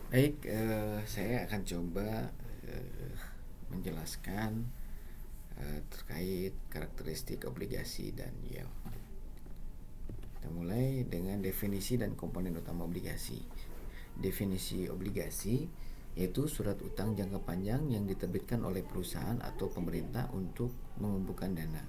Baik, saya akan coba menjelaskan terkait karakteristik obligasi dan yield. Kita mulai dengan definisi dan komponen utama obligasi. Definisi obligasi yaitu surat utang jangka panjang yang diterbitkan oleh perusahaan atau pemerintah untuk mengumpulkan dana.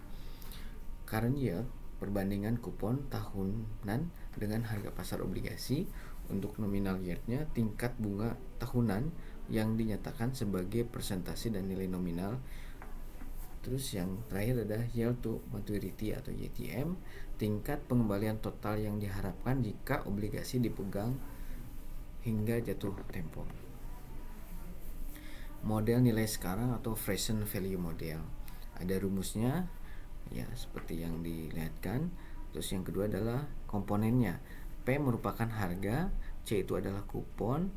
Current yield, perbandingan kupon tahunan dengan harga pasar obligasi. Untuk nominal yieldnya, tingkat bunga tahunan yang dinyatakan sebagai persentase dan nilai nominal. Terus yang terakhir adalah yield to maturity atau YTM, tingkat pengembalian total yang diharapkan jika obligasi dipegang hingga jatuh tempo. Model nilai sekarang atau present value model, ada rumusnya ya seperti yang dilihatkan. Terus yang kedua adalah komponennya. P merupakan harga, C itu adalah kupon,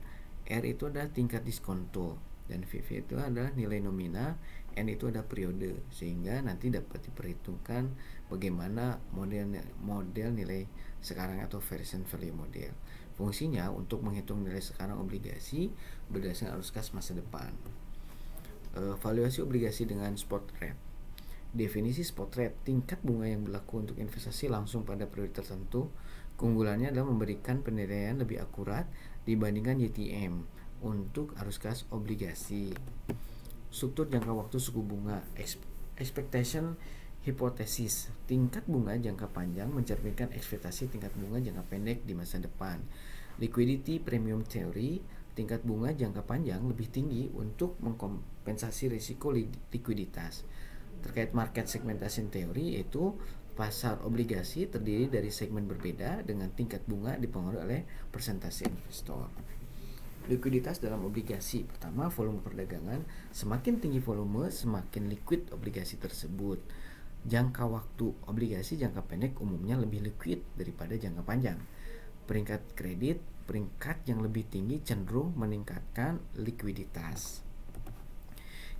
R itu adalah tingkat diskonto, dan VV itu adalah nilai nominal, N itu adalah periode, sehingga nanti dapat diperhitungkan bagaimana model nilai sekarang atau present value model. Fungsinya untuk menghitung nilai sekarang obligasi berdasarkan arus kas masa depan. Valuasi obligasi dengan spot rate. Definisi spot rate, tingkat bunga yang berlaku untuk investasi langsung pada periode tertentu. Keunggulannya adalah memberikan penilaian lebih akurat dibandingkan YTM untuk arus kas obligasi. Struktur jangka waktu suku bunga. Expectation hypothesis, tingkat bunga jangka panjang mencerminkan ekspektasi tingkat bunga jangka pendek di masa depan. Liquidity premium theory, tingkat bunga jangka panjang lebih tinggi untuk mengkompensasi risiko likuiditas. Terkait market segmentation theory, yaitu pasar obligasi terdiri dari segmen berbeda dengan tingkat bunga dipengaruhi oleh persentase investor. Likuiditas dalam obligasi. Pertama, volume perdagangan. Semakin tinggi volume, semakin liquid obligasi tersebut. Jangka waktu obligasi jangka pendek umumnya lebih liquid daripada jangka panjang. Peringkat kredit, peringkat yang lebih tinggi cenderung meningkatkan likuiditas.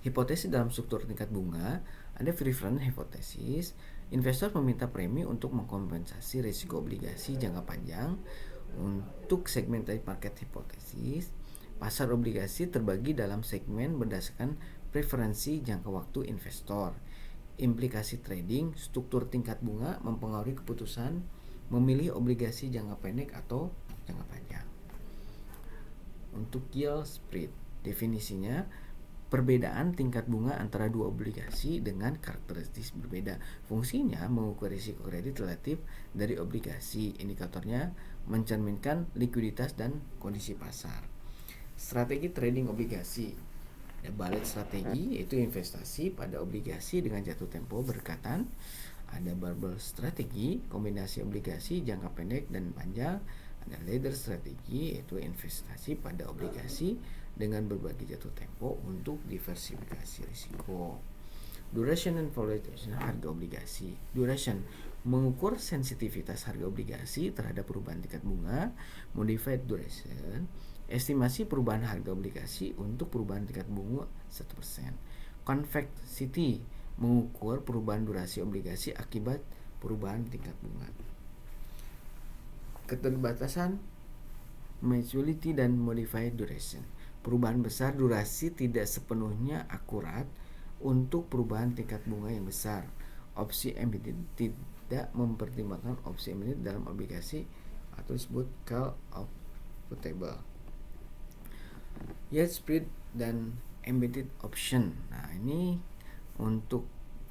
Hipotesis dalam struktur tingkat bunga, ada preference hipotesis. Investor meminta premi untuk mengkompensasi risiko obligasi jangka panjang. Untuk segmented market hipotesis, pasar obligasi terbagi dalam segmen berdasarkan preferensi jangka waktu investor. Implikasi trading, struktur tingkat bunga mempengaruhi keputusan memilih obligasi jangka pendek atau jangka panjang. Untuk yield spread, definisinya perbedaan tingkat bunga antara dua obligasi dengan karakteristik berbeda. Fungsinya mengukur risiko kredit relatif dari obligasi. Indikatornya mencerminkan likuiditas dan kondisi pasar. Strategi trading obligasi. Ada balik strategi, yaitu investasi pada obligasi dengan jatuh tempo berdekatan. Ada barbell strategi, kombinasi obligasi jangka pendek dan panjang. Ada ladder strategi, yaitu investasi pada obligasi dengan berbagai jatuh tempo untuk diversifikasi risiko. Duration and volatility harga obligasi. Duration mengukur sensitivitas harga obligasi terhadap perubahan tingkat bunga. Modified duration, estimasi perubahan harga obligasi untuk perubahan tingkat bunga 1%. Convexity mengukur perubahan durasi obligasi akibat perubahan tingkat bunga. Keterbatasan maturity dan modified duration. Perubahan besar durasi tidak sepenuhnya akurat untuk perubahan tingkat bunga yang besar. Opsi embedded tidak mempertimbangkan opsi embedded dalam obligasi atau disebut call of putable. Yield spread dan embedded option. Nah, ini untuk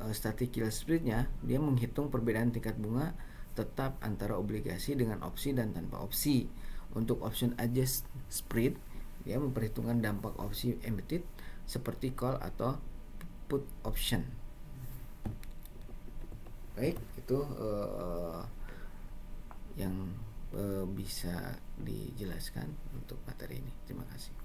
static yield spreadnya, dia menghitung perbedaan tingkat bunga tetap antara obligasi dengan opsi dan tanpa opsi. Untuk option adjust spread, dia memperhitungkan dampak opsi embedded seperti call atau put option. Baik, itu yang bisa dijelaskan untuk materi ini. Terima kasih.